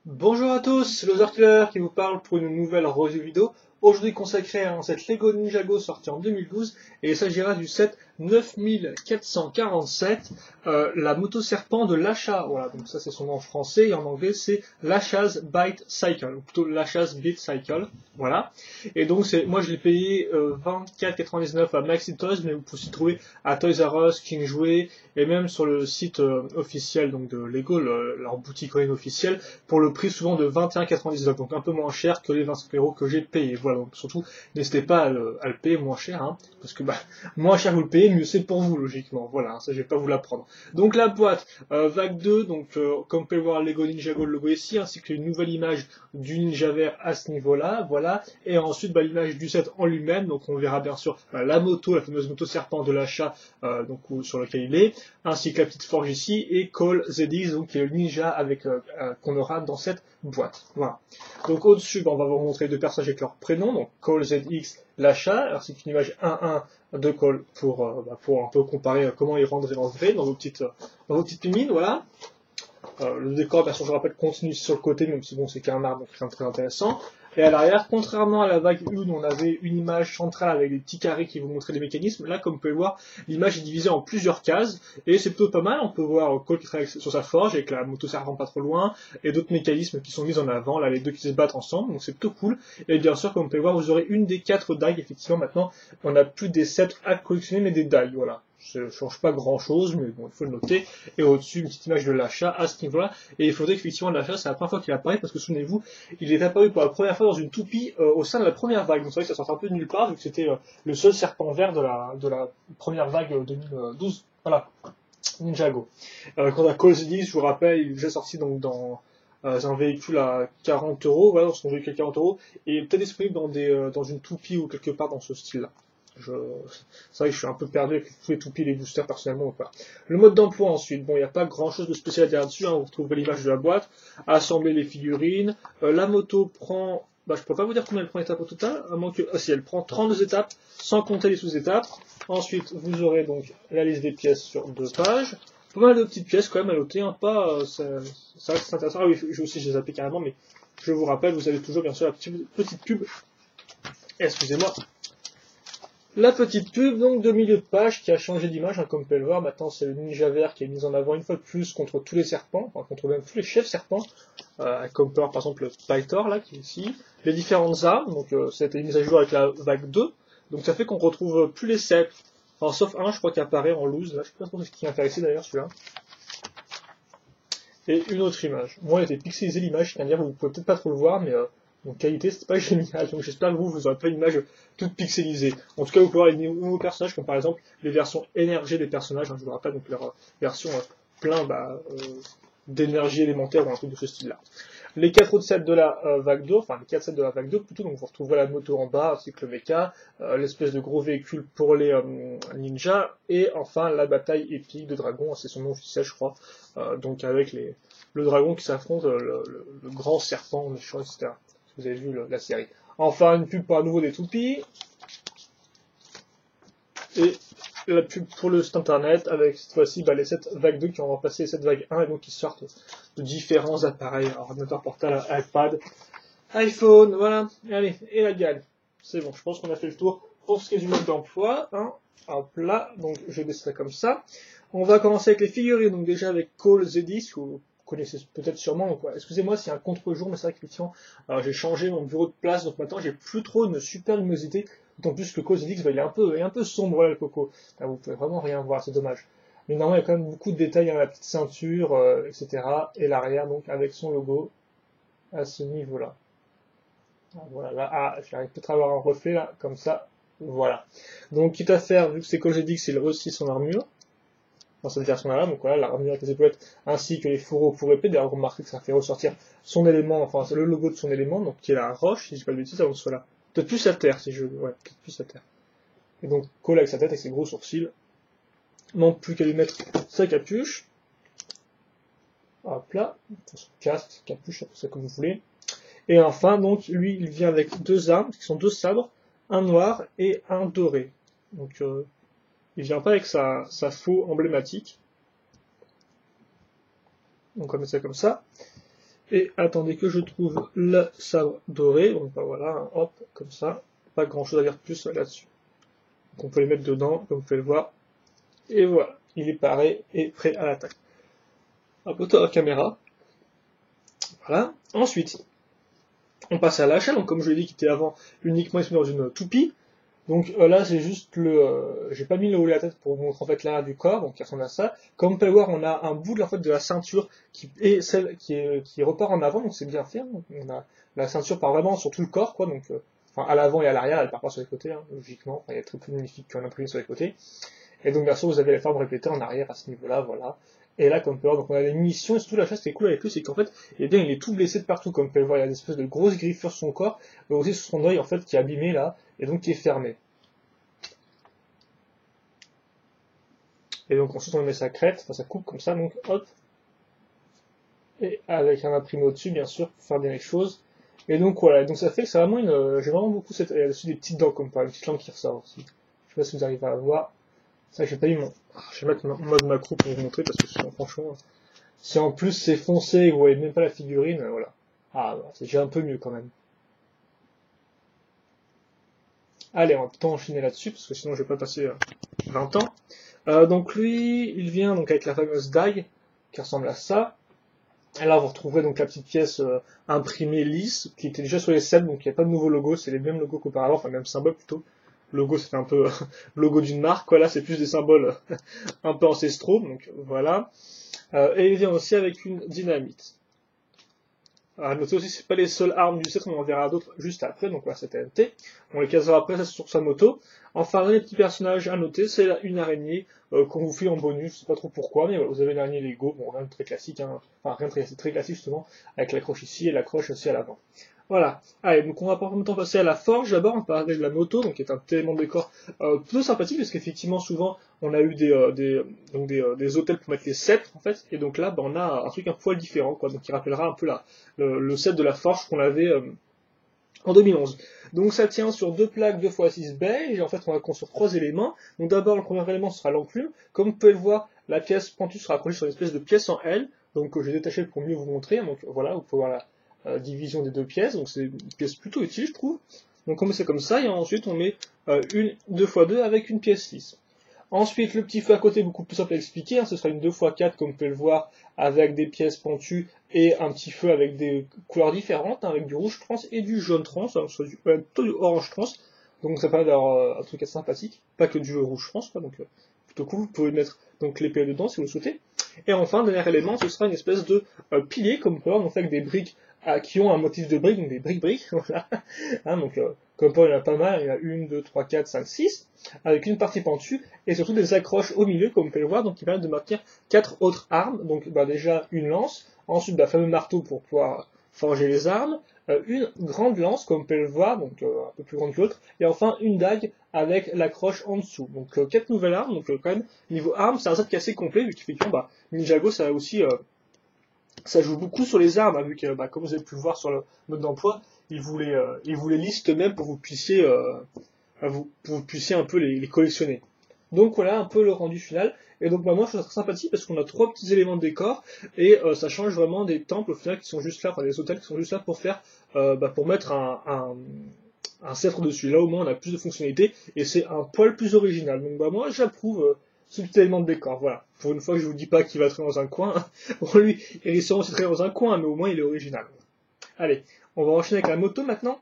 Bonjour à tous, c'est Loser qui vous parle pour une nouvelle review vidéo, aujourd'hui consacrée à un set Lego Ninjago sorti en 2012, et il s'agira du set 9447, la moto serpent de l'achat. Voilà, donc ça c'est son nom en français, et en anglais c'est l'Achaz Bite Cycle, ou plutôt l'Achaz Bite Cycle, voilà. Et donc moi je l'ai payé 24,99 à Maxi Toys, mais vous pouvez aussi trouver à Toys R Us, King Jouet, et même sur le site officiel donc de Lego, leur boutique en ligne officielle, pour le prix souvent de 21,99, donc un peu moins cher que les 25 € que j'ai payé. Voilà, donc surtout n'hésitez pas à le payer moins cher, hein, parce que moins cher vous le payez, mieux c'est pour vous logiquement. Voilà, hein, ça je vais pas vous l'apprendre. Donc la boîte vague 2, donc comme vous pouvez le voir Lego Ninjago le logo ici, ainsi que une nouvelle image du ninja vert à ce niveau-là, voilà, et ensuite l'image du set en lui-même, donc on verra bien sûr la moto, la fameuse moto serpent de l'achat, donc sur lequel il est, ainsi que la petite forge ici, et Cole ZX, donc qui est le ninja avec qu'on aura dans cette boîte. Voilà. Donc au-dessus, on va vous montrer deux personnages avec leur prénom, donc Cole ZX, l'achat, ainsi qu'une image 1-1 de Cole pour un peu comparer comment ils rendraient en vrai dans vos petites mimines, voilà. Le décor, bien sûr, je rappelle, continue sur le côté, même si bon, c'est qu'un arbre, donc c'est très intéressant. Et à l'arrière, contrairement à la vague 1 où on avait une image centrale avec des petits carrés qui vous montraient les mécanismes, là, comme vous pouvez voir, l'image est divisée en plusieurs cases, et c'est plutôt pas mal. On peut voir Cole qui travaille sur sa forge, avec la moto servant pas trop loin, et d'autres mécanismes qui sont mis en avant, là, les deux qui se battent ensemble, donc c'est plutôt cool. Et bien sûr, comme vous pouvez voir, vous aurez une des 4 dagues, effectivement, maintenant, on n'a plus des sets à collectionner, mais des dagues, voilà. Ça ne change pas grand chose, mais bon, il faut le noter. Et au-dessus, une petite image de l'achat à ce niveau-là. Et il faudrait qu'effectivement l'achat, c'est la première fois qu'il apparaît, parce que souvenez-vous, il est apparu pour la première fois dans une toupie au sein de la première vague. Donc c'est vrai que ça sort un peu de nulle part, vu que c'était le seul serpent vert de la première vague 2012. Voilà, Ninjago. Quant à Call the je vous rappelle, il est déjà sorti donc dans un véhicule à 40 €, voilà, dans son véhicule à 40 €, et peut-être disponible dans une toupie ou quelque part dans ce style-là. Je... C'est vrai que je suis un peu perdu avec tous les toupies et les boosters personnellement ou pas. Le mode d'emploi ensuite, bon, il n'y a pas grand chose de spécial à dire dessus, hein, vous retrouvez l'image de la boîte, assembler les figurines, la moto prend, je peux pas vous dire combien elle prend d'étapes au total, à moins que, si elle prend 32 étapes, sans compter les sous-étapes. Ensuite, vous aurez donc la liste des pièces sur 2 pages, pas mal de petites pièces quand même à noter, hein, pas, ça reste intéressant. Ah oui, je aussi, je les zappé carrément, mais je vous rappelle, vous avez toujours bien sûr la petite pub, excusez-moi, la petite pub donc de milieu de page qui a changé d'image, hein, comme vous pouvez le voir, maintenant c'est le ninja vert qui est mis en avant une fois de plus contre tous les serpents, enfin, contre même tous les chefs serpents, comme peut par exemple le Pythor là qui est ici, les différentes armes, donc ça a été mis à jour avec la vague 2, donc ça fait qu'on retrouve plus les 7, enfin, sauf un je crois qui apparaît en loose, là je sais pas trop ce qui est intéressé d'ailleurs celui-là, et une autre image. Moi, il a été pixelisé l'image, c'est-à-dire que vous pouvez peut-être pas trop le voir, mais en qualité, c'est pas génial. Donc j'espère que vous aurez pas une image toute pixelisée. En tout cas, vous pouvez avoir les nouveaux personnages, comme par exemple les versions énergie des personnages, hein, je vous rappelle, donc leur version plein d'énergie élémentaire ou un truc de ce style-là. Les 4 autres sets de la vague 2, enfin les 4 sets de la vague 2 plutôt, donc vous retrouverez la moto en bas, ainsi que le mecha, l'espèce de gros véhicule pour les ninjas, et enfin la bataille épique de dragon, c'est son nom officiel je crois, donc avec le dragon qui s'affronte, le grand serpent méchant, etc. Si vous avez vu la série. Enfin une pub pour à nouveau des toupies, et la pub pour le site internet avec cette fois-ci les 7 vagues 2 qui ont remplacé les 7 vagues 1 et donc qui sortent de différents appareils, ordinateur portable, iPad, iPhone, voilà, allez, et la gagne. C'est bon, je pense qu'on a fait le tour pour ce qui est du mode d'emploi, hein. Hop là, donc je laisse ça comme ça. On va commencer avec les figurines, donc déjà avec Call the que vous connaissez peut-être sûrement, quoi. Excusez-moi s'il y a un contre-jour, mais c'est vrai qu'effectivement, j'ai changé mon bureau de place, donc maintenant j'ai plus trop une super luminosité, d'autant plus que Call the il est un peu sombre là, le coco. Là, vous pouvez vraiment rien voir, c'est dommage. Mais normalement, il y a quand même beaucoup de détails, hein, la petite ceinture, etc. Et l'arrière, donc, avec son logo à ce niveau-là. Voilà, là, j'arrive peut-être à avoir un reflet là, comme ça, voilà. Donc, quitte à faire, vu que c'est Cogedix, il aussi son armure, dans cette version-là, donc voilà, l'armure avec les épaulettes, ainsi que les fourreaux pour épée, d'ailleurs, remarquez que ça fait ressortir son élément, enfin, c'est le logo de son élément, donc qui est la roche, si je dis pas de bêtises, avant que ce soit là. Peut-être plus sa terre, si je, ouais, peut-être plus sa terre. Et donc, Cole avec sa tête, avec ses gros sourcils, non plus qu'à lui mettre sa capuche, hop là, son casque, capuche, appelez ça comme vous voulez. Et enfin, donc, lui, il vient avec 2 armes, qui sont 2 sabres, un noir et un doré. Donc, il vient pas avec sa faux emblématique. Donc, on va mettre ça comme ça. Et attendez que je trouve le sabre doré. Donc bah, voilà, hein, hop, comme ça. Pas grand chose à dire de plus là-dessus. Donc on peut les mettre dedans, comme vous pouvez le voir. Et voilà, il est paré et prêt à l'attaque. Un peu à la caméra. Voilà. Ensuite, on passe à l'achat. Donc comme je l'ai dit, qui était avant uniquement exprimé dans une toupie. Donc là, c'est juste j'ai pas mis le haut de la tête pour vous montrer en fait l'arrière du corps, donc il ressemble à ça. Comme vous pouvez voir, on a un bout de la ceinture qui est celle qui repart en avant, donc c'est bien fait. Hein. On a la ceinture part vraiment sur tout le corps, quoi. Donc enfin à l'avant et à l'arrière, elle part pas sur les côtés, hein, logiquement. Enfin, il y a très peu de magnifiques qui ont imprimé sur les côtés. Et donc bien sûr, vous avez les formes répétées en arrière à ce niveau-là, voilà. Et là, comme vous pouvez voir, donc on a les munitions, et surtout la chose qui est cool avec lui, c'est qu'en fait, eh bien, il est tout blessé de partout, comme vous pouvez le voir, il y a des espèces de grosses griffures sur son corps, mais aussi sur son œil, en fait, qui est abîmé là, et donc qui est fermé. Et donc ensuite on met sa crête, enfin sa coupe comme ça, donc hop, et avec un imprimé au-dessus bien sûr pour faire bien les choses. Et donc voilà, donc ça fait que c'est vraiment j'ai vraiment beaucoup cette, il y a dessus des petites dents comme par une petite langue qui ressort aussi. Je sais pas si vous arrivez à la voir. Ça j'ai pas eu mon, je vais mettre mon mode macro pour vous montrer parce que sinon franchement, si en plus c'est foncé et que vous voyez même pas la figurine, voilà. Ah bah, c'est déjà un peu mieux quand même. Allez, on va plutôt enchaîner là-dessus parce que sinon je vais pas passer 20 ans. Donc lui, il vient donc avec la fameuse dague qui ressemble à ça. Et là, vous retrouverez donc la petite pièce imprimée lisse qui était déjà sur les sets, donc il n'y a pas de nouveau logo, c'est les mêmes logos qu'auparavant, enfin même symbole plutôt. Le logo c'était un peu le logo d'une marque, quoi. Là c'est plus des symboles un peu ancestraux, donc voilà. Et il vient aussi avec une dynamite. À noter aussi, c'est pas les seules armes du set, on en verra d'autres juste après, donc voilà, c'est TNT. On les casera après, ça c'est sur sa moto. Enfin, les petits personnages à noter, c'est une araignée qu'on vous fait en bonus, je sais pas trop pourquoi, mais voilà, vous avez une araignée Lego, bon, rien de très classique, hein. Enfin rien de très classique justement, avec l'accroche ici et l'accroche aussi à l'avant. Voilà. Allez, donc on va pas en même temps passer à la forge d'abord, on parler de la moto, donc qui est un élément de décor plutôt sympathique, parce qu'effectivement souvent on a eu des hôtels pour mettre les sceptres en fait, et donc là bah, on a un truc un poil différent, quoi, donc qui rappellera un peu le set de la forge qu'on avait en 2011. Donc ça tient sur deux plaques 2x6 beige, et en fait on va construire trois éléments. Donc d'abord le premier élément sera l'enclume. Comme vous pouvez le voir, la pièce pentue sera accrochée sur une espèce de pièce en L, donc j'ai détaché pour mieux vous montrer. Donc voilà, vous pouvez voir la division des deux pièces, donc c'est une pièce plutôt utile je trouve. Donc on met ça comme ça, et ensuite on met une 2x2 avec une pièce lisse. Ensuite, le petit feu à côté, beaucoup plus simple à expliquer, hein, ce sera une 2x4 comme vous pouvez le voir, avec des pièces pentues et un petit feu avec des couleurs différentes, hein, avec du rouge trans et du jaune trans, hein, plutôt du orange trans, donc ça permet d'avoir un truc assez sympathique, pas que du rouge trans, quoi, donc plutôt cool, vous pouvez mettre donc l'épée dedans si vous le souhaitez. Et enfin, dernier élément, ce sera une espèce de pilier, comme vous pouvez voir, donc avec des briques qui ont un motif de briques, donc des briques-briques, voilà. Hein, donc, comme il y en a pas mal, il y en a 1, 2, 3, 4, 5, 6, avec une partie pentue, et surtout des accroches au milieu, comme vous pouvez le voir, donc qui permettent de maintenir 4 autres armes, donc bah, déjà une lance, ensuite le fameux marteau pour pouvoir forger les armes, une grande lance, comme vous pouvez le voir, donc un peu plus grande que l'autre, et enfin une dague avec l'accroche en dessous. Donc 4 nouvelles armes, donc quand même, niveau armes, c'est un set qui est assez complet, vu qu'effectivement, bah, Ninjago, ça a aussi... ça joue beaucoup sur les armes, hein, vu que, bah, comme vous avez pu le voir sur le mode d'emploi, ils vous les listent même pour que vous puissiez un peu les collectionner. Donc voilà un peu le rendu final. Et donc bah, moi je trouve ça très sympathique parce qu'on a trois petits éléments de décor et ça change vraiment des temples au final qui sont juste là, enfin des hôtels qui sont juste là pour faire, pour mettre un sceptre dessus. Là au moins on a plus de fonctionnalités et c'est un poil plus original. Donc bah moi j'approuve ce petit élément de décor. Voilà. Pour une fois que je vous dis pas qu'il va traîner dans un coin, bon lui il risque sûrement de traîner dans un coin, mais au moins il est original. Allez, on va enchaîner avec la moto maintenant.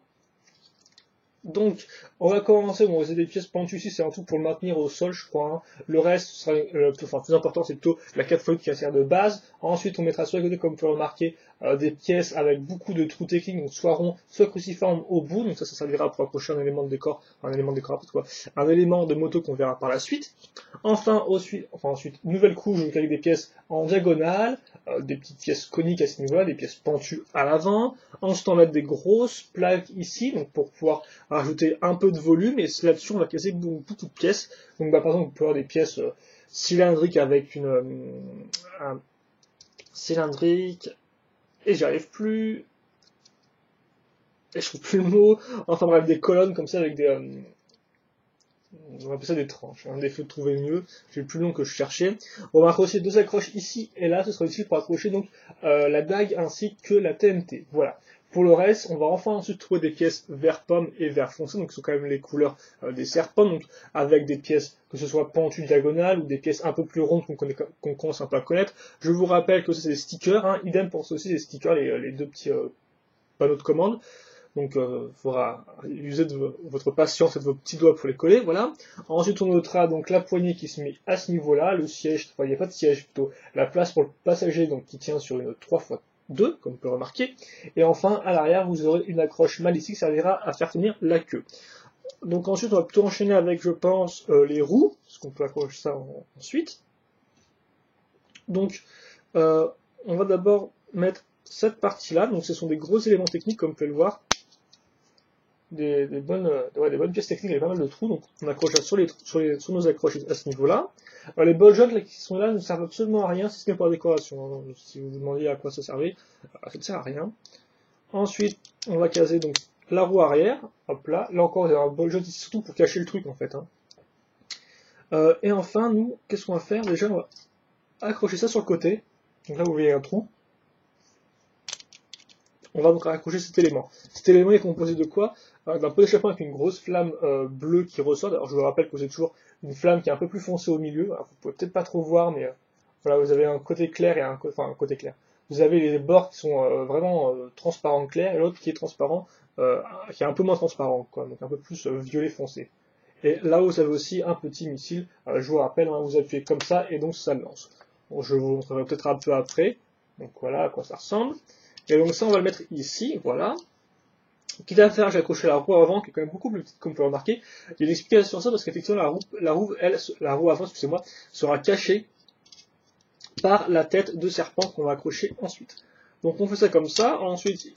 Donc, on va commencer, bon, c'est des pièces pentues ici, c'est un tout pour le maintenir au sol, je crois. Hein. Le reste, sera, enfin, plus important, c'est plutôt la 4 x qui va servir de base. Ensuite, on mettra sur les côtés, comme vous pouvez le remarquer, des pièces avec beaucoup de trous techniques, donc soit rond, soit cruciforme au bout. Donc ça servira pour accrocher un élément de décor, un élément de moto qu'on verra par la suite. Ensuite, nouvelle couche avec des pièces en diagonale, des petites pièces coniques à ce niveau-là, des pièces pentues à l'avant. Ensuite, on va mettre des grosses plaques ici, donc pour pouvoir rajouter un peu de volume, et là-dessus, on va casser beaucoup de pièces. Donc, bah, par exemple, vous pouvez avoir des pièces cylindriques avec un cylindrique, et j'y arrive plus, et je trouve plus le mot. Enfin bref, des colonnes comme ça avec On va appeler ça des tranches, un défaut de trouver mieux, j'ai le plus long que je cherchais. On va accrocher deux accroches ici et là, ce sera utile pour accrocher donc la dague ainsi que la TNT. Voilà. Pour le reste, on va enfin ensuite trouver des pièces vert pomme et vert foncé, donc ce sont quand même les couleurs des serpents, donc avec des pièces que ce soit pentues diagonales ou des pièces un peu plus rondes qu'on commence un peu à connaître. Je vous rappelle que c'est des stickers, hein, idem pour ceci, les stickers, les deux petits panneaux de commande. Donc, il faudra user de votre patience et de vos petits doigts pour les coller, voilà. Ensuite, on notera donc la poignée qui se met à ce niveau-là, le siège, enfin, il n'y a pas de siège, plutôt la place pour le passager, donc qui tient sur une 3x2, comme on peut remarquer. Et enfin, à l'arrière, vous aurez une accroche mâle ici qui servira à faire tenir la queue. Donc ensuite, on va plutôt enchaîner avec, je pense, les roues, parce qu'on peut accrocher ça ensuite. Donc, on va d'abord mettre cette partie-là, donc ce sont des gros éléments techniques, comme vous pouvez le voir. Des bonnes pièces techniques avec pas mal de trous, donc on accroche ça sur nos accroches à ce niveau-là. Alors les ball joints qui sont là ne servent absolument à rien si ce n'est pour la décoration. Hein. Si vous vous demandiez à quoi ça servait, ça ne sert à rien. Ensuite, on va caser donc la roue arrière, hop là. Là encore, il y a un ball joint ici surtout pour cacher le truc en fait. Hein. Et enfin, nous, qu'est-ce qu'on va faire? Déjà, on va accrocher ça sur le côté. Donc là, vous voyez un trou. On va donc accrocher cet élément. Cet élément est composé de quoi? D'un pot d'échappement avec une grosse flamme bleue qui ressort. Alors je vous rappelle que c'est toujours une flamme qui est un peu plus foncée au milieu. Alors, vous pouvez peut-être pas trop voir, mais voilà, vous avez un côté clair et un côté clair. Vous avez les bords qui sont vraiment transparents clairs et l'autre qui est transparent, qui est un peu moins transparent, quoi, donc un peu plus violet foncé. Et là vous avez aussi un petit missile. Je vous rappelle, hein, vous appuyez comme ça et donc ça lance. Bon, je vous montrerai peut-être un peu après. Donc voilà à quoi ça ressemble. Et donc ça, on va le mettre ici, voilà. Quitte à faire, j'ai accroché la roue avant, qui est quand même beaucoup plus petite, comme vous pouvez remarquer. Il y a une explication sur ça, parce qu'effectivement, la roue avant, excusez-moi, sera cachée par la tête de serpent qu'on va accrocher ensuite. Donc on fait ça comme ça. Ensuite,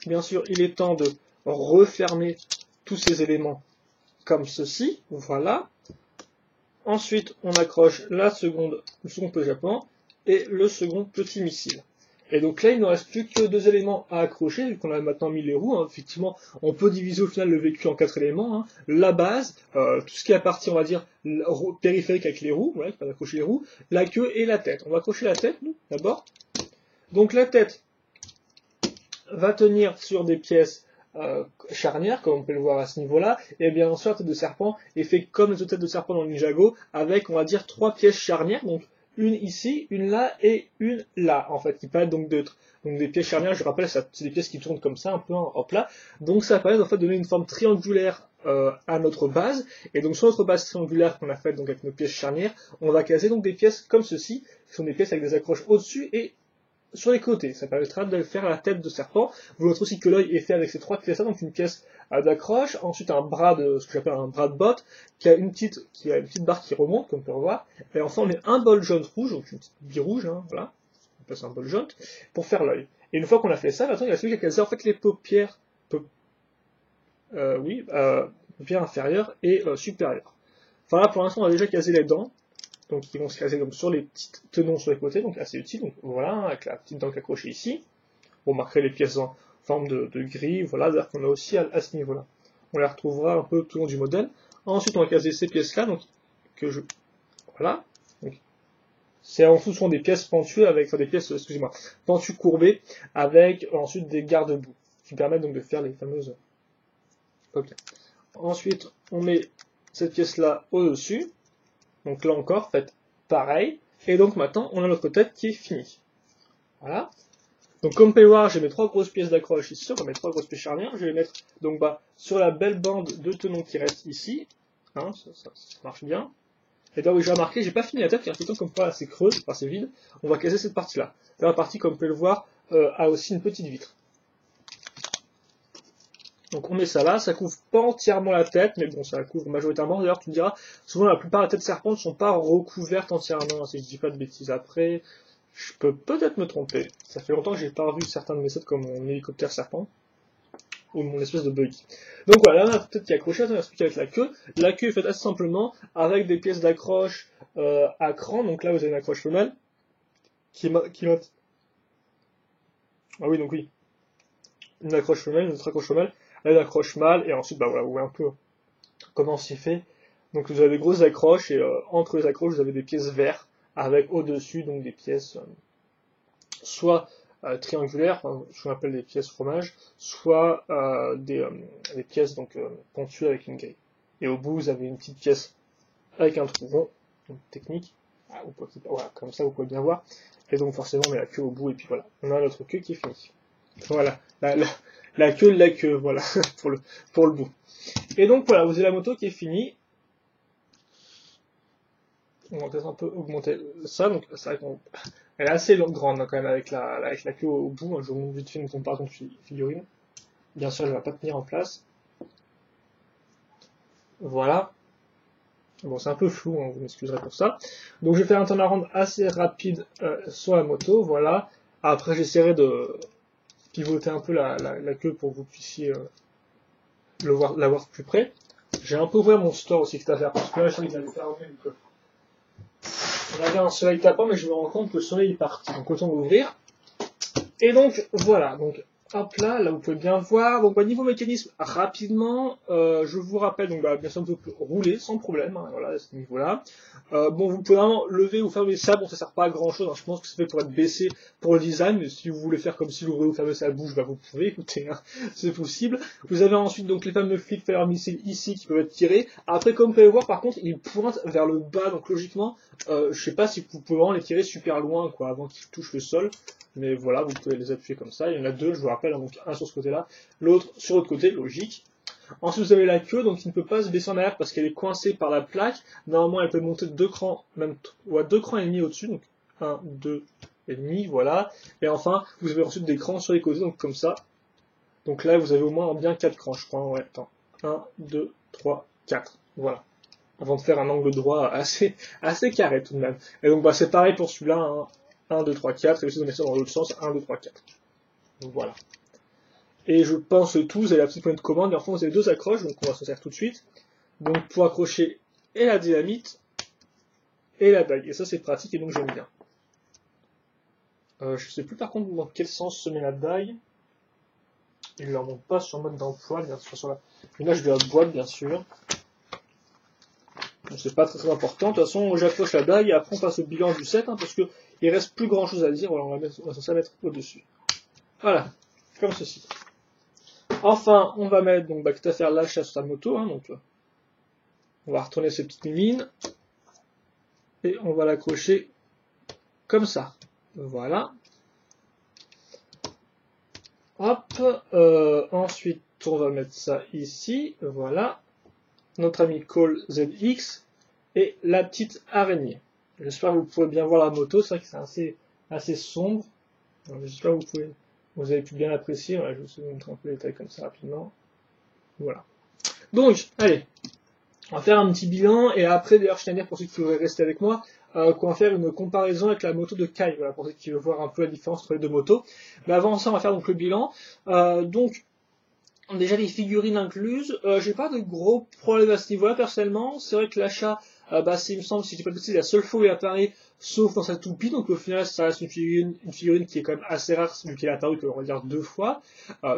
bien sûr, il est temps de refermer tous ces éléments comme ceci, voilà. Ensuite, on accroche le second peu d'échappement et le second petit missile. Et donc là, il ne reste plus que deux éléments à accrocher, vu qu'on a maintenant mis les roues. Hein. Effectivement, on peut diviser au final le véhicule en 4 éléments. Hein. La base, tout ce qui est à partir, on va dire, périphérique avec les roues, voilà, on va accrocher les roues, la queue et la tête. On va accrocher la tête, nous, d'abord. Donc la tête va tenir sur des pièces charnières, comme on peut le voir à ce niveau-là, et bien sûr, la tête de serpent est fait comme les autres têtes de serpent dans le Ninjago, avec, on va dire, 3 pièces charnières, donc une ici, une là et une là, en fait, qui permettent donc d'être. Donc des pièces charnières, je rappelle, c'est des pièces qui tournent comme ça, un peu en plat. Donc ça permet en fait de donner une forme triangulaire à notre base. Et donc sur notre base triangulaire qu'on a faite donc avec nos pièces charnières, on va caser donc des pièces comme ceci, qui sont des pièces avec des accroches au-dessus et sur les côtés. Ça permettra de faire la tête de serpent. Vous noterez aussi que l'œil est fait avec ces 3 pièces-là, donc une pièce d'accroche, ensuite un bras de, ce que j'appelle un bras de botte, qui a une petite barre qui remonte, comme on peut voir, et enfin on met un bol jaune rouge, donc une petite bille rouge, hein, voilà, on passe un bol jaune, pour faire l'œil. Et une fois qu'on a fait ça, maintenant il va celui qui a casé en fait les paupières, paupières inférieures et supérieures. Enfin là pour l'instant on a déjà casé les dents, donc ils vont se caser comme sur les petites tenons sur les côtés, donc assez utile, donc voilà, avec la petite dent accrochée ici. Vous remarquerez les pièces en forme de grille, voilà, d'ailleurs qu'on a aussi à ce niveau-là. On les retrouvera un peu tout au long du modèle. Ensuite, on va caser ces pièces-là, donc voilà. C'est en dessous sont des pièces pentues avec, enfin des pièces, excusez-moi, pentues courbées avec ensuite des garde-boue qui permettent donc de faire les fameuses paupières. Ensuite, on met cette pièce-là au-dessus. Donc là encore, faites pareil. Et donc maintenant, on a notre tête qui est finie. Voilà. Donc comme vous pouvez voir, j'ai mes 3 grosses pièces d'accroche ici, on va mettre 3 grosses pièces charnières. Je vais les mettre donc sur la belle bande de tenon qui reste ici. Hein, ça marche bien. Et là, oui, j'ai remarqué, j'ai pas fini la tête, car comme pas assez creuse, pas assez vide. On va caser cette partie-là. La partie, comme vous pouvez le voir, a aussi une petite vitre. Donc on met ça là, ça couvre pas entièrement la tête, mais bon, ça couvre majoritairement. D'ailleurs, tu me diras, souvent la plupart des têtes serpentes ne sont pas recouvertes entièrement, si je dis pas de bêtises après. Je peux peut-être me tromper. Ça fait longtemps que j'ai pas revu certains de mes sets comme mon hélicoptère serpent, ou mon espèce de buggy. Donc voilà, là on a peut-être qui est accroché, on va expliquer avec la queue. La queue est faite assez simplement avec des pièces d'accroche à cran, donc là vous avez une accroche femelle, Ah oui, donc oui. Une accroche femelle, une autre accroche femelle, une accroche mâle, et ensuite, voilà, vous voyez un peu comment c'est fait. Donc vous avez des grosses accroches, et entre les accroches, vous avez des pièces vertes, avec au-dessus, donc des pièces soit triangulaires, enfin, ce qu'on appelle des pièces fromage, soit des pièces donc ponctuées avec une grille. Et au bout, vous avez une petite pièce avec un trou rond, donc technique, voilà, comme ça vous pouvez bien voir. Et donc forcément on met la queue au bout, et puis voilà, on a notre queue qui est finie. Voilà, la queue de la queue, voilà, pour le bout. Et donc voilà, vous avez la moto qui est finie. On va peut-être un peu augmenter ça, donc c'est vrai qu'elle est assez grande hein, quand même avec la queue au bout. Je vous montre vite fait une comparaison de figurine. Bien sûr, elle ne va pas tenir en place. Voilà. Bon, c'est un peu flou, hein, vous m'excuserez pour ça. Donc je vais faire un turnaround assez rapide sur la moto, voilà. Après j'essaierai de pivoter un peu la queue pour que vous puissiez la voir plus près. J'ai un peu ouvert mon store aussi, c'est à faire, parce que là je sais qu'il avait fermé, donc on avait un soleil tapant, mais je me rends compte que le soleil est parti, donc autant l'ouvrir. Et donc voilà, donc hop là vous pouvez bien voir. Donc niveau mécanisme, rapidement, je vous rappelle, donc bien sûr vous pouvez rouler sans problème, hein, voilà à ce niveau-là. Bon, vous pouvez vraiment lever ou fermer ça, bon ça sert pas à grand chose, hein, je pense que c'est fait pour être baissé pour le design, mais si vous voulez faire comme si l'ouvrir ou fermer ça bouge, bah vous pouvez, écoutez, hein, c'est possible. Vous avez ensuite donc les fameux flip fire missiles ici qui peuvent être tirés. Après comme vous pouvez voir par contre, ils pointent vers le bas, donc logiquement, je sais pas si vous pouvez vraiment les tirer super loin quoi, avant qu'ils touchent le sol. Mais voilà, vous pouvez les appuyer comme ça. Il y en a deux, je vous rappelle, donc un sur ce côté-là, l'autre sur l'autre côté, logique. Ensuite, vous avez la queue, donc qui ne peut pas se baisser en arrière parce qu'elle est coincée par la plaque. Normalement, elle peut monter 2 crans, même 2 crans et demi au-dessus, donc 1, 2 et demi, voilà. Et enfin, vous avez ensuite des crans sur les côtés, donc comme ça. Donc là, vous avez au moins bien 4 crans, je crois. Ouais, attends. 1, 2, 3, 4. Voilà. Avant de faire un angle droit assez carré tout de même. Et donc, bah, c'est pareil pour celui-là, hein. 1, 2, 3, 4, et aussi de mettre ça dans l'autre sens, 1, 2, 3, 4. Donc voilà. Et je pense tout, vous avez la petite poignée de commande, et enfin vous avez 2 accroches, donc on va s'en servir tout de suite. Donc pour accrocher et la dynamite, et la dague. Et ça c'est pratique, et donc j'aime bien. Je sais plus par contre dans quel sens se met la dague. Il ne leur montre pas sur le mode d'emploi, bien sûr, sur la l'image de la boîte, bien sûr. Donc c'est pas très important. De toute façon, j'accroche la dague, et après on passe au bilan du set, hein, parce que il reste plus grand chose à dire, voilà, on va s'en mettre au-dessus. Voilà, comme ceci. Enfin, on va mettre donc tout à faire l'achat sur sa moto, hein, donc on va retourner ces petites mines et on va l'accrocher comme ça. Voilà. Hop. Ensuite, on va mettre ça ici. Voilà. Notre ami Cole ZX et la petite araignée. J'espère que vous pouvez bien voir la moto. C'est vrai que c'est assez sombre. J'espère que vous avez pu bien l'apprécier. Voilà, je vais vous montrer un peu les détails comme ça rapidement. Voilà. Donc, allez. On va faire un petit bilan, et après, d'ailleurs, je tiens à dire pour ceux qui voudraient rester avec moi, qu'on va faire une comparaison avec la moto de Kai, voilà, pour ceux qui veulent voir un peu la différence entre les deux motos. Mais avant ça, on va faire donc le bilan. Donc, déjà les figurines incluses, j'ai pas de gros problèmes à ce niveau-là, personnellement. C'est vrai que l'achat, il me semble, si je dis pas de bêtises, la seule fois où il apparaît, sauf dans sa toupie, donc au final, ça reste une figurine qui est quand même assez rare, vu qu'il est apparu, on va dire 2 fois.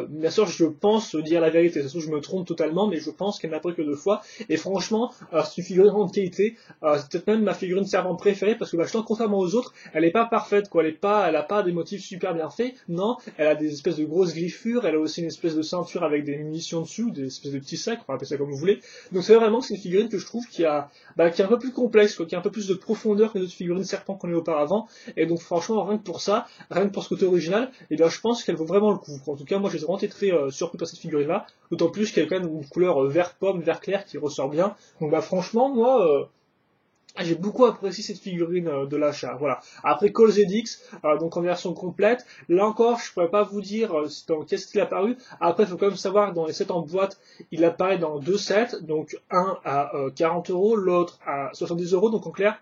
Bien sûr, je pense dire la vérité, de toute façon, je me trompe totalement, mais je pense qu'elle n'a apparu que 2 fois. Et franchement, c'est une figurine vraiment de qualité. C'est peut-être même ma figurine servante préférée, parce que je trouve, contrairement aux autres, elle est pas parfaite, quoi. Elle a pas des motifs super bien faits. Non, elle a des espèces de grosses griffures, elle a aussi une espèce de ceinture avec des munitions dessus, des espèces de petits sacs, on va appeler ça comme vous voulez. Donc c'est vraiment que c'est une figurine que je trouve qui est un peu plus complexe, quoi, qui a un peu plus de profondeur que les autres figurines serpents qu'on a eu auparavant. Et donc franchement, rien que pour ça, rien que pour ce côté original, et bien je pense qu'elle vaut vraiment le coup. En tout cas, moi j'ai vraiment été très surpris par cette figurine-là, d'autant plus qu'elle a quand même une couleur vert pomme, vert clair qui ressort bien. Donc franchement, moi j'ai beaucoup apprécié cette figurine de l'achat. Voilà. Après Cole ZX, donc en version complète, là encore, je pourrais pas vous dire dans quel style il a apparu. Après, il faut quand même savoir que dans les sets en boîte, il apparaît dans 2 sets, donc un à 40 €, l'autre à 70 €. Donc en clair,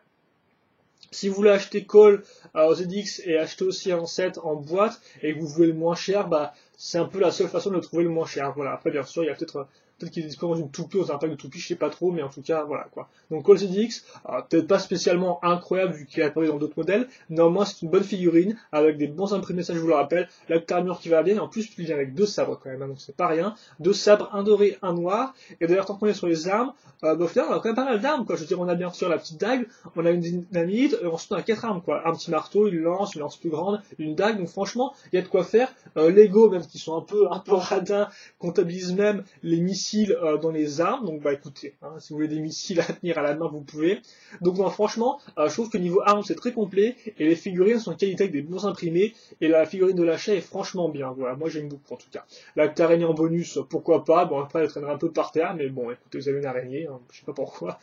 si vous voulez acheter Cole aux ZX et acheter aussi un set en boîte et que vous voulez le moins cher, c'est un peu la seule façon de le trouver le moins cher. Voilà. Après, bien sûr, il y a peut-être peut-être qu'il est disponible dans une toupie, dans un pack de toupie, je sais pas trop, mais en tout cas, voilà, quoi. Donc, Call CDX, peut-être pas spécialement incroyable vu qu'il est apparu dans d'autres modèles, néanmoins, c'est une bonne figurine, avec des bons imprimés, ça je vous le rappelle, la armure qui va bien, et en plus, il vient avec 2 sabres quand même, hein, donc c'est pas rien. 2 sabres, un doré, un noir, et d'ailleurs, tant qu'on est sur les armes, au final, on a quand même pas mal d'armes, quoi. Je veux dire, on a bien sûr la petite dague, on a une dynamite, et ensuite on a 4 armes, quoi. Un petit marteau, une lance plus grande, une dague, donc franchement, il y a de quoi faire. Lego, même, qui sont un peu radins, comptabilisent même les missiles dans les armes, donc bah écoutez, hein, si vous voulez des missiles à tenir à la main, vous pouvez. Donc non, franchement, je trouve que niveau armes, c'est très complet, et les figurines sont de qualité avec des bons imprimés, et la figurine de l'achat est franchement bien, voilà, moi j'aime beaucoup en tout cas. La araignée en bonus, pourquoi pas, bon après elle traînera un peu par terre, mais bon, écoutez, vous avez une araignée, hein, je sais pas pourquoi.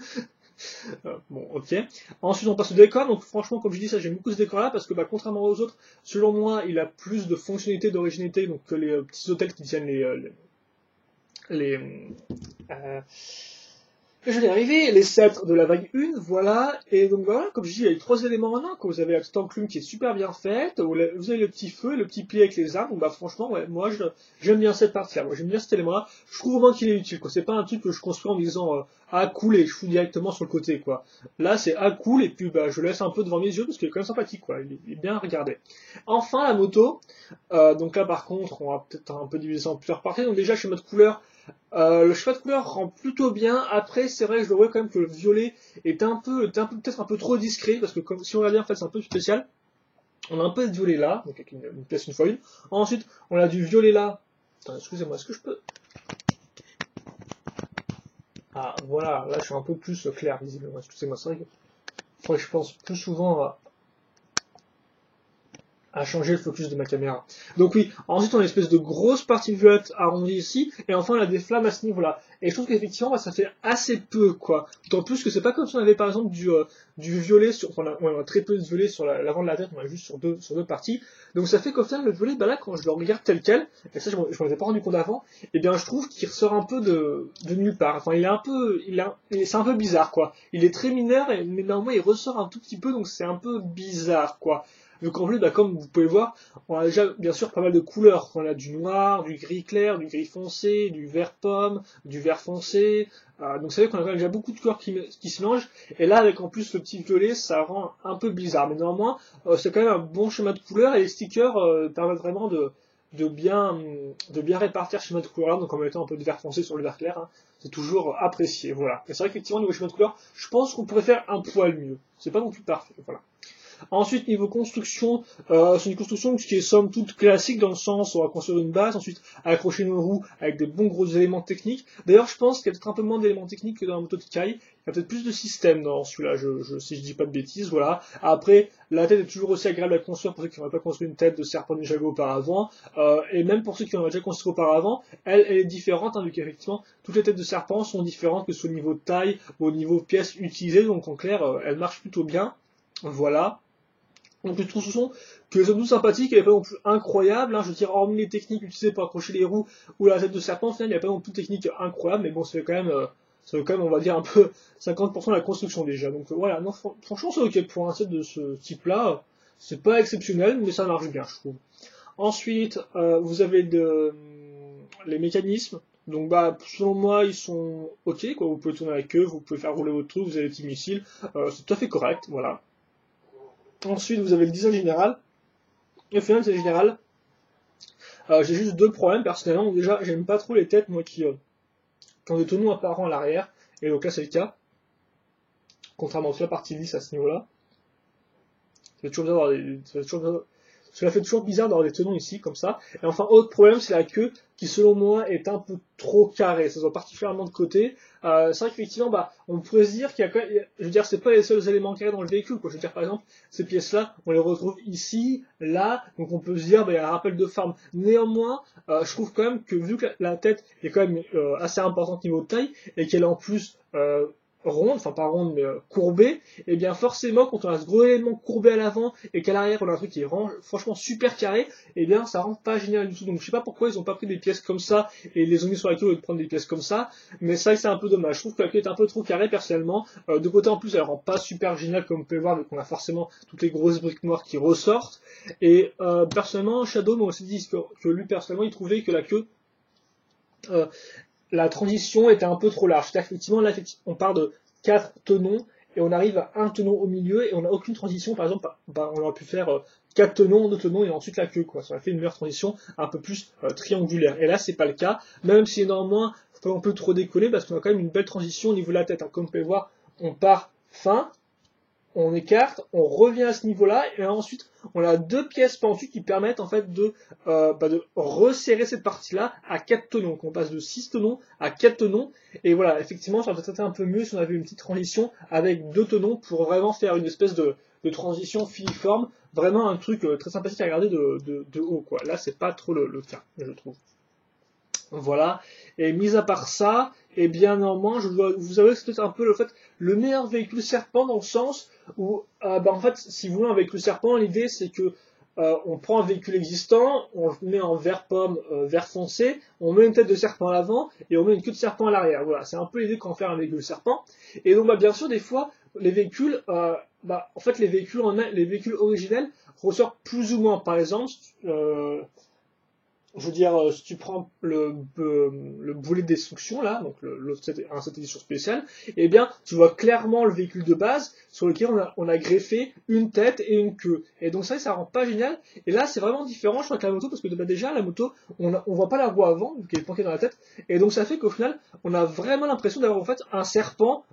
Bon, ok. Ensuite, on passe au décor. Donc, franchement, comme je dis, ça, j'aime beaucoup ce décor-là parce que, bah, contrairement aux autres, selon moi, il a plus de fonctionnalité, d'originalité, donc que les petits hôtels qui tiennent les je vais y arriver, les sceptres de la vague 1, voilà, et donc voilà, comme je dis, il y a les 3 éléments en un, quoi. Vous avez la petite enclume qui est super bien faite, vous avez le petit feu, le petit pied avec les armes, donc bah franchement, ouais, moi j'aime bien cette partie-là, moi j'aime bien cet élément-là, je trouve vraiment qu'il est utile, quoi. C'est pas un truc que je construis en me disant, ah cool, et je fous directement sur le côté, quoi. Là c'est ah cool, et puis bah je laisse un peu devant mes yeux, parce qu'il est quand même sympathique, quoi, il est bien à regarder. Enfin, la moto, donc là par contre, on va peut-être un peu diviser ça en plusieurs parties, donc déjà chez mode couleur, le choix de couleur rend plutôt bien. Après, c'est vrai que je le vois quand même que le violet est peut-être un peu trop discret, parce que comme, si on regarde bien, en fait, c'est un peu spécial. On a un peu de violet là, donc avec une pièce une fois une. Ensuite, on a du violet là. Attends, excusez-moi, est-ce que je peux... Ah, voilà, là je suis un peu plus clair, visiblement. Excusez-moi, c'est vrai que je pense plus souvent à changer le focus de ma caméra. Donc oui, ensuite on a une espèce de grosse partie violette arrondie ici, et enfin on a des flammes à ce niveau-là. Et je trouve qu'effectivement, bah, ça fait assez peu, quoi. D'autant plus que c'est pas comme si on avait par exemple du violet sur, enfin, on a très peu de violet sur l'avant de la tête, on a juste sur deux parties. Donc ça fait qu'au final, le violet, bah là, quand je le regarde tel quel, et ça je m'en étais pas rendu compte avant, et bien je trouve qu'il ressort un peu de nulle part. Enfin, c'est un peu bizarre, quoi. Il est très mineur, mais normalement il ressort un tout petit peu, donc c'est un peu bizarre, quoi. Donc en plus, bah, comme vous pouvez voir, on a déjà bien sûr pas mal de couleurs. On a du noir, du gris clair, du gris foncé, du vert pomme, du vert foncé. Donc c'est vrai qu'on a quand même déjà beaucoup de couleurs qui se mélangent. Et là, avec en plus le petit violet, ça rend un peu bizarre. Mais néanmoins, c'est quand même un bon schéma de couleurs et les stickers permettent vraiment de bien répartir le schéma de couleurs, donc en mettant un peu de vert foncé sur le vert clair. Hein. C'est toujours apprécié. Voilà. Et c'est vrai qu'effectivement, niveau schéma de couleurs, je pense qu'on pourrait faire un poil mieux. C'est pas non plus parfait. Voilà. Ensuite, niveau construction, c'est une construction qui est somme toute classique dans le sens où on va construire une base, ensuite accrocher nos roues avec des bons gros éléments techniques. D'ailleurs, je pense qu'il y a peut-être un peu moins d'éléments techniques que dans la moto de Kai. Il y a peut-être plus de système dans celui-là, si je dis pas de bêtises, voilà. Après, la tête est toujours aussi agréable à construire pour ceux qui n'auraient pas construit une tête de serpent de Ninjago auparavant, et même pour ceux qui en ont déjà construit auparavant, elle est différente, hein, vu qu'effectivement, toutes les têtes de serpent sont différentes, que ce soit au niveau de taille ou au niveau de pièces utilisées, donc en clair, elle marche plutôt bien. Voilà. Donc une construction que somme toute sympathique, elle n'est pas non plus incroyable, hein, je veux dire, hormis les techniques utilisées pour accrocher les roues ou la tête de serpent, finalement, il n'y a pas non plus de technique incroyable, mais bon, ça fait quand même, on va dire, un peu 50% de la construction déjà. Donc voilà, non, franchement, c'est ok pour un set de ce type-là, c'est pas exceptionnel, mais ça marche bien, je trouve. Ensuite, vous avez les mécanismes. Donc bah selon moi ils sont ok quoi, vous pouvez tourner avec eux, vous pouvez faire rouler votre truc, vous avez des petits missiles, c'est tout à fait correct, voilà. Ensuite, vous avez le design général. Et au final, c'est général. J'ai juste 2 problèmes personnellement. Déjà, j'aime pas trop les têtes, moi, qui ont des tonneaux apparents à l'arrière. Et donc là, c'est le cas. Contrairement à la partie lisse à ce niveau-là. Cela fait toujours bizarre d'avoir des tenons ici, comme ça. Et enfin, autre problème, c'est la queue, qui selon moi est un peu trop carrée. Ça se voit particulièrement de côté. C'est vrai qu'effectivement, bah, on pourrait se dire qu'il y a quand même, je veux dire, c'est pas les seuls éléments carrés dans le véhicule, quoi. Je veux dire, par exemple, ces pièces-là, on les retrouve ici, là, donc on peut se dire, bah, il y a un rappel de forme. Néanmoins, je trouve quand même que vu que la tête est quand même assez importante niveau de taille, et qu'elle est en plus ronde, enfin pas ronde mais courbée, et bien forcément quand on a ce gros élément courbé à l'avant et qu'à l'arrière on a un truc qui est franchement super carré, et bien ça rend pas génial du tout. Donc je sais pas pourquoi ils ont pas pris des pièces comme ça et les ont mis sur la queue au lieu de prendre des pièces comme ça, mais ça c'est un peu dommage. Je trouve que la queue est un peu trop carrée personnellement. De côté en plus elle rend pas super génial comme vous pouvez voir, vu qu'on a forcément toutes les grosses briques noires qui ressortent. Et personnellement Shadow m'a aussi dit que lui personnellement il trouvait que la queue la transition était un peu trop large. C'est-à-dire qu'effectivement, là, on part de 4 tenons et on arrive à un tenon au milieu et on n'a aucune transition. Par exemple, on aurait pu faire 4 tenons, 2 tenons et ensuite la queue, quoi. Ça aurait fait une meilleure transition un peu plus triangulaire. Et là, c'est pas le cas. Même si néanmoins, faut pas non plus trop décoller parce qu'on a quand même une belle transition au niveau de la tête. Hein. Comme vous pouvez voir, on part fin, on écarte, on revient à ce niveau-là, et ensuite on a 2 pièces pentues qui permettent en fait de resserrer cette partie-là à 4 tenons. Donc on passe de 6 tenons à 4 tenons, et voilà, effectivement ça aurait peut-être été un peu mieux si on avait une petite transition avec 2 tenons pour vraiment faire une espèce de transition filiforme, vraiment un truc très sympathique à regarder de haut, quoi. Là c'est pas trop le cas, je trouve. Voilà. Et mis à part ça, et bien néanmoins, je dois vous avouer que c'est peut-être un peu le meilleur véhicule serpent dans le sens où, en fait, si vous voulez un véhicule serpent, l'idée c'est que on prend un véhicule existant, on le met en vert pomme, vert foncé, on met une tête de serpent à l'avant et on met une queue de serpent à l'arrière. Voilà, c'est un peu l'idée quand on fait un véhicule serpent. Et donc, bien sûr, des fois, les véhicules, en fait, les véhicules originels ressortent plus ou moins. Par exemple, je veux dire, si tu prends le boulet de destruction, là, donc cette édition spéciale, eh bien, tu vois clairement le véhicule de base sur lequel on a greffé une tête et une queue. Et donc ça rend pas génial. Et là, c'est vraiment différent, je crois, que la moto, parce que déjà, la moto, on voit pas la roue avant, vu qu'elle est planquée dans la tête. Et donc ça fait qu'au final, on a vraiment l'impression d'avoir en fait un serpent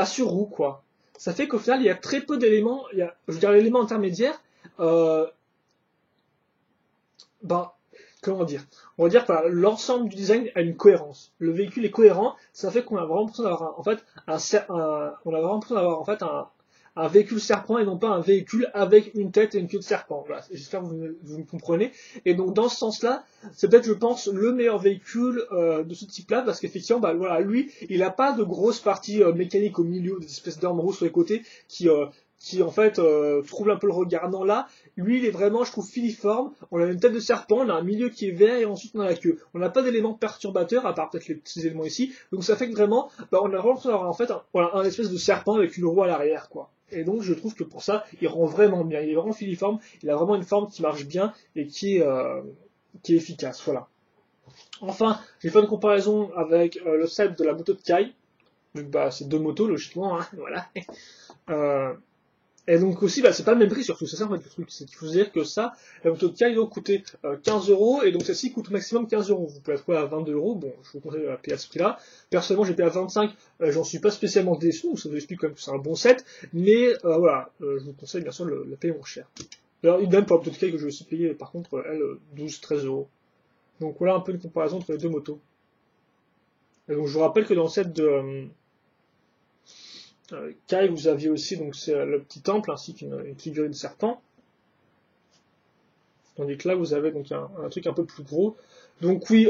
sur roue, quoi. Ça fait qu'au final, il y a très peu d'éléments, je veux dire, l'élément intermédiaire, comment dire? On va dire que l'ensemble du design a une cohérence. Le véhicule est cohérent, ça fait qu'on a vraiment l'impression d'avoir un véhicule serpent et non pas un véhicule avec une tête et une queue de serpent. Voilà, j'espère que vous me comprenez. Et donc dans ce sens-là, c'est peut-être, je pense, le meilleur véhicule de ce type-là, parce qu'effectivement, lui, il n'a pas de grosses parties mécaniques au milieu, des espèces d'armes rouges sur les côtés qui en fait trouble un peu le regardant là. Lui, il est vraiment, je trouve, filiforme. On a une tête de serpent, on a un milieu qui est vert et ensuite on a la queue. On n'a pas d'éléments perturbateurs, à part peut-être les petits éléments ici. Donc ça fait que vraiment, on a vraiment en fait un espèce de serpent avec une roue à l'arrière, quoi. Et donc je trouve que pour ça, il rend vraiment bien. Il est vraiment filiforme, il a vraiment une forme qui marche bien et qui est efficace, voilà. Enfin, j'ai fait une comparaison avec le set de la moto de Kai. Donc c'est 2 motos, logiquement, hein, voilà. Et donc aussi, c'est pas le même prix surtout, c'est ça en fait le truc, c'est qu'il faut se dire que ça, la moto de Kai doit coûter 15€, et donc celle-ci coûte au maximum 15€. Vous pouvez la trouver à 22€, bon, je vous conseille de payer à ce prix-là. Personnellement, j'ai payé à 25, j'en suis pas spécialement déçu, donc ça vous explique quand même que c'est un bon set, mais voilà, je vous conseille bien sûr de la payer moins cher. Alors, idem pour la moto de Kai que je vais aussi payer, par contre, elle, 12-13€. Donc voilà un peu une comparaison entre les 2 motos. Et donc je vous rappelle que dans le set de Kai, vous aviez aussi donc c'est le petit temple ainsi qu'une figurine serpent. Tandis que là, vous avez donc un truc un peu plus gros. Donc oui,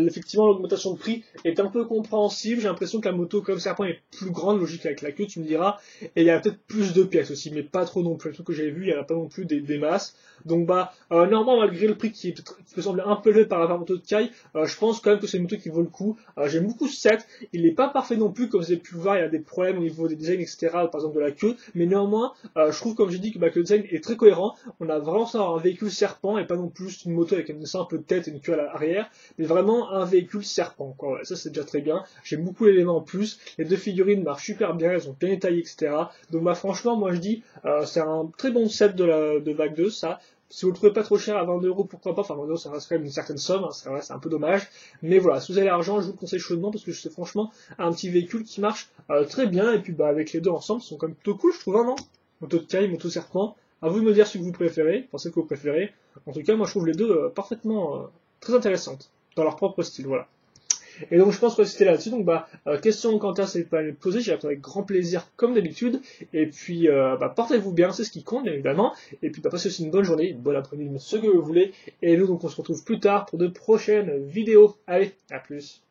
effectivement, l'augmentation de prix est un peu compréhensible. J'ai l'impression que la moto comme serpent est plus grande, logique avec la queue, tu me diras. Et il y a peut-être plus de pièces aussi, mais pas trop non plus. Le truc que j'avais vu, il n'y en a pas non plus des masses. Donc normalement, malgré le prix qui peut sembler un peu élevé par rapport à la moto de Kai, je pense quand même que c'est une moto qui vaut le coup. J'aime beaucoup ce set. Il n'est pas parfait non plus, comme vous avez pu le voir, il y a des problèmes au niveau des designs, etc. Par exemple de la queue. Mais néanmoins, je trouve, comme j'ai dit, que le design est très cohérent. On a vraiment ça un véhicule serpent et pas non plus une moto avec une simple tête et une queue à l'arrière, mais vraiment un véhicule serpent, quoi. Ouais, ça c'est déjà très bien. J'aime beaucoup l'élément en plus. Les 2 figurines marchent super bien, elles ont bien détaillé, etc. Donc franchement, moi je dis, c'est un très bon set de Vague 2, ça. Si vous le trouvez pas trop cher à 20€, pourquoi pas. Enfin 20€, ça reste quand même une certaine somme, hein. C'est un peu dommage. Mais voilà, si vous avez l'argent, je vous le conseille chaudement parce que c'est franchement un petit véhicule qui marche très bien. Et puis avec les deux ensemble, ils sont quand même plutôt cool, je trouve, hein, non? Moto de Kai, moto serpent. À vous de me dire ce que vous préférez, enfin ce que vous préférez. En tout cas, moi je trouve les deux parfaitement très intéressantes dans leur propre style, voilà. Et donc je pense que c'était là-dessus. Donc question de commentaire, c'est pas à me poser, j'y réponds avec grand plaisir comme d'habitude. Et puis portez-vous bien, c'est ce qui compte bien évidemment. Et puis passez aussi une bonne journée, une bonne après-midi, ce que vous voulez. Et nous donc on se retrouve plus tard pour de prochaines vidéos. Allez, à plus.